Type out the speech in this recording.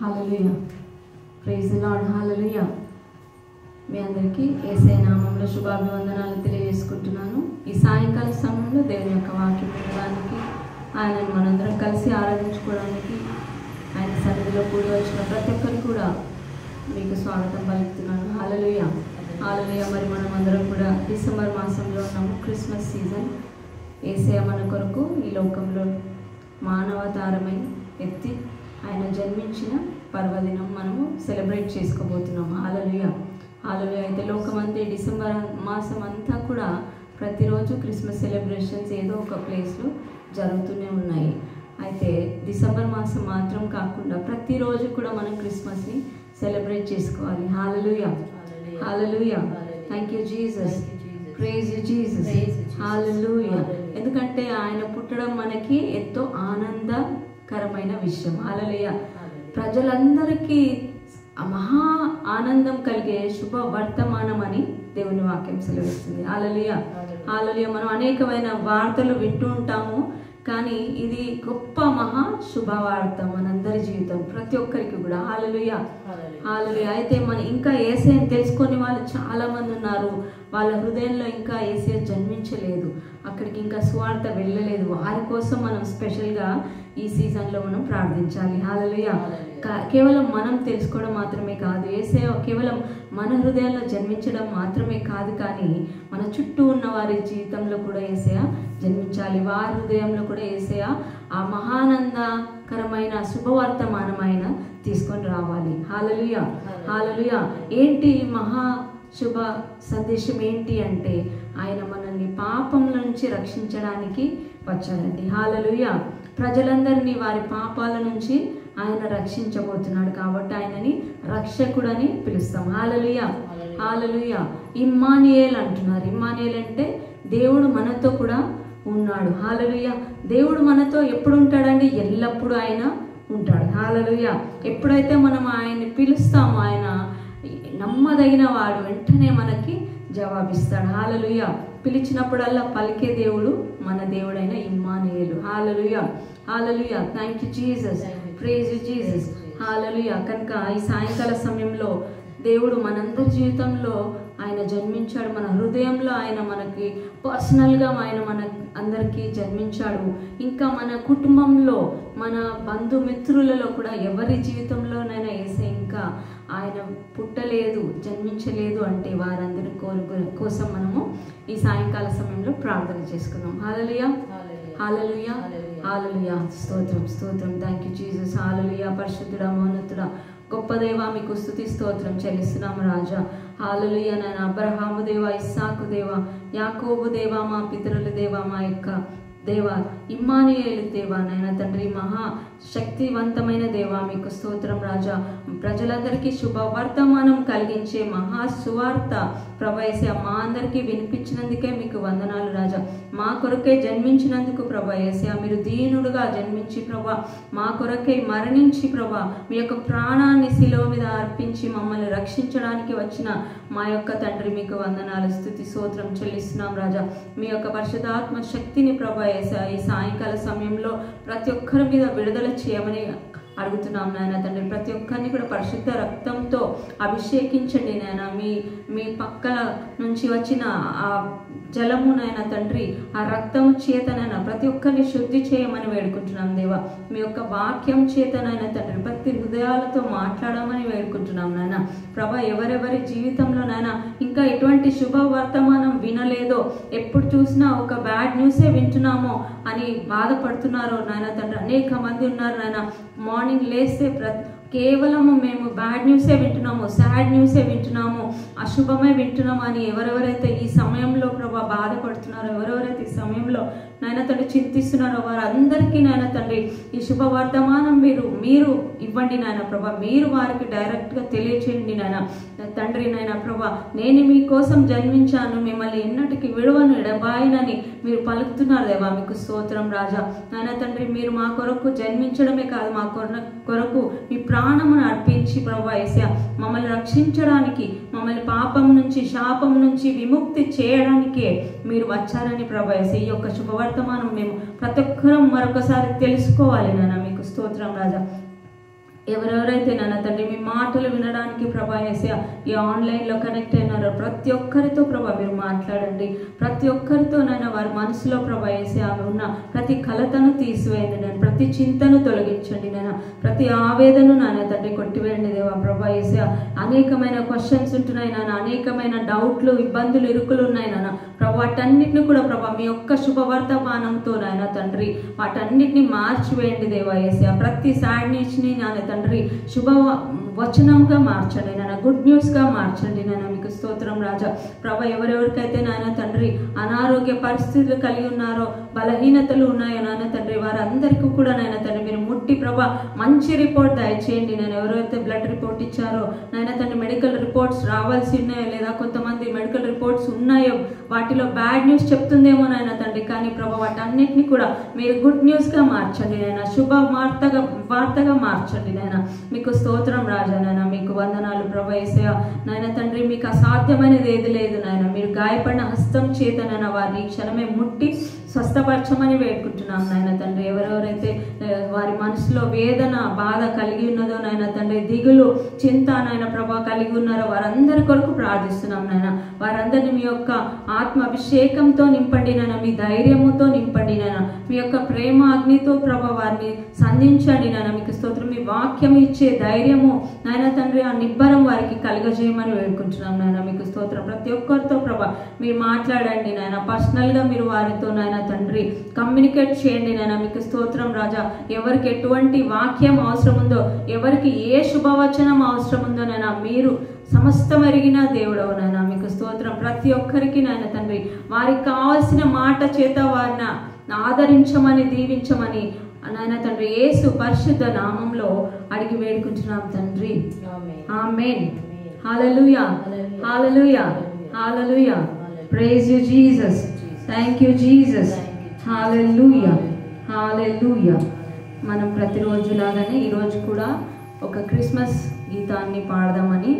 Hallelujah, praise the Lord. Hallelujah. మీ అందరికీ యేసయ్య నామములో శుభాభివందనాలు తెలియజేసుకుంటున్నాను. ఈ సాయంకాల సమయంలో దేవుని యొక్క వాక్యం వినడానికి, ఆయనను మనందరం కలిసి ఆరాధించుకోవడానికి, ఆయన సన్నిధిలో కూడి వచ్చిన ప్రతి ఒక్కరు కూడా మీకు స్వాగతం పలుకుతున్నాను. హల్లెలూయా, హల్లెలూయా. మరి మనం అందరం కూడా డిసెంబర్ మాసంలో ఉన్నాము, క్రిస్మస్ సీజన్. యేసయ్య మన కొరకు ఈ లోకంలో మానవతారమై ఎత్తి ఆయన జన్మించిన పర్వదినం మనము సెలబ్రేట్ చేసుకోబోతున్నాము. హల్లెలూయా, హల్లెలూయా. అయితే లోకమంతా డిసెంబర్ మాసం అంతా కూడా ప్రతిరోజు క్రిస్మస్ సెలబ్రేషన్స్ ఏదో ఒక ప్లేస్లో జరుగుతూనే ఉన్నాయి. అయితే డిసెంబర్ మాసం మాత్రం కాకుండా ప్రతిరోజు కూడా మనం క్రిస్మస్ని సెలబ్రేట్ చేసుకోవాలి. Hallelujah, hallelujah. Thank you Jesus, praise you Jesus. Hallelujah. ఎందుకంటే ఆయన పుట్టడం మనకి ఎంతో ఆనందకరమైన విషయం. హల్లెలూయా. ప్రజలందరికీ మహా ఆనందం కలిగే శుభ వర్తమానం అని దేవుని వాక్యం సెలవిస్తుంది. హల్లెలూయా, హల్లెలూయా. మనం అనేకమైన వార్తలు వింటూ ఉంటాము, కానీ ఇది గొప్ప మహా శుభవార్త మనందరి జీవితం, ప్రతి ఒక్కరికి కూడా. హల్లెలూయా, హల్లెలూయా. అయితే మన ఇంకా యేసయ్యను తెలుసుకొని వాళ్ళు చాలా మంది ఉన్నారు. వాళ్ళ హృదయంలో ఇంకా యేసయ్య జన్మించలేదు, అక్కడికి ఇంకా సువార్త వెళ్ళలేదు. వారి కోసం మనం స్పెషల్గా ఈ సీజన్లో మనం ప్రార్థించాలి. హల్లెలూయా. కేవలం మనం తెలుసుకోవడం మాత్రమే కాదు, యేసయ్య కేవలం మన హృదయంలో జన్మించడం మాత్రమే కాదు, కానీ మన చుట్టూ ఉన్న వారి జీవితంలో కూడా యేసయ్య జన్మించాలి. వారి హృదయంలో కూడా యేసయ్య ఆ మహానందకరమైన శుభవర్తమానమైన తీసుకొని రావాలి. హల్లెలూయా, హల్లెలూయా. ఏంటి మహా శుభ సందేశం ఏంటి అంటే, ఆయన మనల్ని పాపం నుంచి రక్షించడానికి వచ్చాడండి. హల్లెలూయా. ప్రజలందరినీ వారి పాపాల నుంచి ఆయన రక్షించబోతున్నాడు, కాబట్టి ఆయనని రక్షకుడని పిలుస్తాం. హల్లెలూయా, హల్లెలూయా. ఇమ్మానుయేల్ అంటున్నారు. ఇమ్మానుయేల్ అంటే దేవుడు మనతో కూడా ఉన్నాడు. హల్లెలూయా. దేవుడు మనతో ఎప్పుడు ఉంటాడండి? ఎల్లప్పుడూ ఆయన ఉంటాడు. హల్లెలూయా. ఎప్పుడైతే మనం ఆయన్ని పిలుస్తామో ఆయన నమ్మదగిన వాడు, వెంటనే మనకి జవాబిస్తాడు. హల్లెలూయా. పిలిచినప్పుడల్లా పలికే దేవుడు మన దేవుడైన ఇమ్మానుయేలు. Hallelujah, hallelujah. Thank you Jesus, praise you Jesus. Hallelujah. కనుక ఈ సాయంకాల సమయంలో దేవుడు మనందరి జీవితంలో ఆయన జన్మించాడు. మన హృదయంలో ఆయన మనకి పర్సనల్గా ఆయన మన అందరికీ జన్మించాడు. ఇంకా మన కుటుంబంలో, మన బంధుమిత్రులలో కూడా ఎవరి జీవితంలోనైనా యేసయ్య ఇంకా ఆయన పుట్టలేదు, జన్మించలేదు అంటే వారందరి కోసం మనము ఈ సాయంకాల సమయంలో ప్రార్థన చేసుకున్నాం. హల్లెలూయా, హల్లెలూయా, హల్లెలూయా. స్తోత్రం, స్తోత్రం. Thank you Jesus. హల్లెలూయా. పరిశుద్ధుడా, మౌనతుడా, గొప్ప దేవ, మీకు స్తుతి స్తోత్రం చెల్లిస్తున్నాము రాజా. హల్లెలూయా. నాయన అబ్రహాము దేవ, ఇస్సాకు దేవ, యాకోబు దేవ, మా పితరుల దేవ, మా యొక్క దేవ, ఇమ్మానుయేలు దేవ, నాయన తండ్రి, మహా శక్తివంతమైన దేవ, మీకు స్తోత్రం రాజా. ప్రజలందరికీ శుభవర్తమానం కలిగించే మహా సువార్త ప్రభు యేసయ్య మా అందరికీ వినిపించినందుకే మీకు వందనాలు రాజా. మా కొరకే జన్మించినందుకు ప్రభు యేసయ్య, మీరు దీనుడుగా జన్మించి ప్రభా మా కొరకే మరణించి ప్రభా మీ యొక్క ప్రాణాన్ని శిలువ మీద అర్పించి మమ్మల్ని రక్షించడానికి వచ్చిన మా యొక్క తండ్రి, మీకు వందనాలు, స్తుతి స్తోత్రం చెల్లిస్తున్నాం రాజా. మీ యొక్క పరిశుద్ధాత్మ శక్తిని ప్రభు యేసయ్య ఈ సాయంకాల సమయంలో ప్రతి ఒక్కరి మీద విడుదల చేయమని అడుగుతున్నాం నాయన తండ్రి. ప్రతి ఒక్కరిని కూడా పరిశుద్ధ రక్తంతో అభిషేకించండి నాయన. మీ పక్కల నుంచి వచ్చిన ఆ జలము నాయన తండ్రి, ఆ రక్తము చేతనైనా ప్రతి ఒక్కరిని శుద్ధి చేయమని వేడుకుంటున్నాం దేవా. మీ యొక్క వాక్యం చేతనైనా తండ్రి ప్రతి హృదయాలతో మాట్లాడమని వేడుకుంటున్నాం నాయన. ప్రభా, ఎవరెవరి జీవితంలోనైనా ఇంకా ఎటువంటి శుభ వర్తమానం వినలేదో, ఎప్పుడు చూసినా ఒక బ్యాడ్ న్యూసే వింటున్నామో అని బాధపడుతున్నారో నాయన తండ్రి, అనేక మంది ఉన్నారు నాయన. మార్నింగ్ లేస్తే కేవలము మేము బ్యాడ్ న్యూసే వింటున్నాము, సాడ్ న్యూసే వింటున్నాము, అశుభమే వింటున్నాము అని ఎవరెవరైతే ఈ సమయంలో ప్రభా బాధపడుతున్నారో, ఎవరెవరైతే ఈ సమయంలో నాయన తండ్రి చింతిస్తున్నారో, వారందరికీ నాయన తండ్రి ఈ శుభవర్తమానం మీరు ఇవ్వండి నాయన ప్రభా. మీరు వారికి డైరెక్ట్గా తెలియచేయండి నాయన తండ్రి. నాయన ప్రభా, నేను మీకోసం జన్మించాను, మిమ్మల్ని ఎన్నటికి విడువను, ఎడబాయనని మీరు పలుకుతున్నారు దేవా. మీకు స్తోత్రం రాజా. నాయన తండ్రి, మీరు మా కొరకు జన్మించడమే కాదు, మా కొరకు మీ ప్రాణమును అర్పించి ప్రభా యేసయ్య మమ్మల్ని రక్షించడానికి, మమ్మల్ని పాపం నుంచి, శాపం నుంచి విముక్తి చేయడానికే మీరు వచ్చారని ప్రభా యేసయ్య ఈ యొక్క శుభవర్తమానం మేము ప్రతి ఒక్కరం మరొకసారి తెలుసుకోవాలి నాయన. మీకు స్తోత్రం రాజా. ఎవరెవరైతే నాన్న తండ్రి మీ మాటలు వినడానికి ప్రభా యేసయ్య ఈ ఆన్లైన్లో కనెక్ట్ అయినారో ప్రతి ఒక్కరితో ప్రభా మీరు మాట్లాడండి. ప్రతి ఒక్కరితో నాయన వారి మనసులో ప్రభా యేసయ్య ఉన్న ప్రతి కలతను తీసివేయండి నేను, ప్రతి చింతను తొలగించండి నేను, ప్రతి ఆవేదను నాయన తండ్రి కొట్టివేయండి దేవా ప్రభా యేసయ్య. అనేకమైన క్వశ్చన్స్ ఉంటున్నాయి నాన్న, అనేకమైన డౌట్లు, ఇబ్బందులు, ఇరుకులు ఉన్నాయి నాన్న ప్రభా. వాటన్నిటిని కూడా ప్రభా మీ యొక్క శుభవర్తమానంతో నాయన తండ్రి వాటన్నిటిని మార్చివేయండి దేవా యేసయ్య. ప్రతి సాడ్నెస్ని నాయన తండ్రి శుభ వచనంగా మార్చండి నాయన, గుడ్ న్యూస్గా మార్చండి నాయన. మీకు స్తోత్రం రాజా ప్రభా. ఎవరెవరికైతే నాయన తండ్రి అనారోగ్య పరిస్థితులు కలిగి ఉన్నారో, బలహీనతలు ఉన్నాయో నాయన తండ్రి వారందరికీ కూడా నాయన తండ్రి మీరు ముట్టి ప్రభా మంచి రిపోర్ట్ దయచేయండి. నేను ఎవరైతే బ్లడ్ రిపోర్ట్ ఇచ్చారో నాయన తండ్రి మెడికల్ రిపోర్ట్స్ రావాల్సి ఉన్నాయో, లేదా కొంతమంది మెడికల్ రిపోర్ట్స్ ఉన్నాయో వాటిలో బ్యాడ్ న్యూస్ చెప్తుందేమో నాయన తండ్రి, కానీ ప్రభా వాటన్నిటిని కూడా మీరు గుడ్ న్యూస్గా మార్చండి నాయన, శుభ వార్తగా మార్చండి నాయన. మీకు స్తోత్రం రాజా నాయన, మీకు వందనాలు ప్రభా యేసయ్య. నాయన తండ్రి మీకు అసాధ్యమైనది ఏది లేదు నాయన. మీరు గాయపడిన హస్తం చేత నాయన వారిని క్షణమే ముట్టి స్వస్థపరచమని వేడుకుంటున్నాం నాయన తండ్రి. ఎవరెవరైతే వారి మనసులో వేదన బాధ కలిగి ఉన్నదో నాయన తండ్రి, దిగులు చింత నాయన ప్రభా కలిగి ఉన్నారో వారందరి కొరకు ప్రార్థిస్తున్నాం నాయన. వారందరినీ మీ యొక్క ఆత్మ అభిషేకంతో నింపండి నాయన, మీ ధైర్యముతో నింపండి నాయన, మీ యొక్క ప్రేమ అగ్నితో ప్రభా వారిని సంధించండి నాయన. మీకు స్తోత్రం. మీ వాక్యం ఇచ్చే ధైర్యము నాయన తండ్రి ఆ నిబ్బరం వారికి కలుగజేయమని వేడుకుంటున్నాం నాయన. మీకు స్తోత్రం. ప్రతి ఒక్కరితో ప్రభా మీరు మాట్లాడండి నాయన, పర్సనల్గా మీరు వారితో నాయన తండ్రి కమ్యూనికేట్ చేయండి నాయన. మీకు స్తోత్రం రాజా. ఎవరికి ఎటువంటి వాక్యం అవసరం ఉందో, ఎవరికి ఏ శుభవచనం అవసరం ఉందో నాయన మీరు సమస్తం ఎరిగిన దేవుడవు నాయన. మీకు స్తోత్రం. ప్రతి ఒక్కరికి నాయన తండ్రి వారికి కావాల్సిన మాట చేత వారిని ఆదరించమని దీవించమని నాయన తండ్రి యేసు పరిశుద్ధ నామంలో అడిగి వేడుకుంటున్నాం తండ్రి. Amen. Hallelujah, hallelujah, hallelujah. Praise you Jesus. Thank you Jesus. Hallelujah, hallelujah. మనం ప్రతిరోజు లాగానే ఈరోజు కూడా ఒక క్రిస్మస్ గీతాన్ని పాడదామని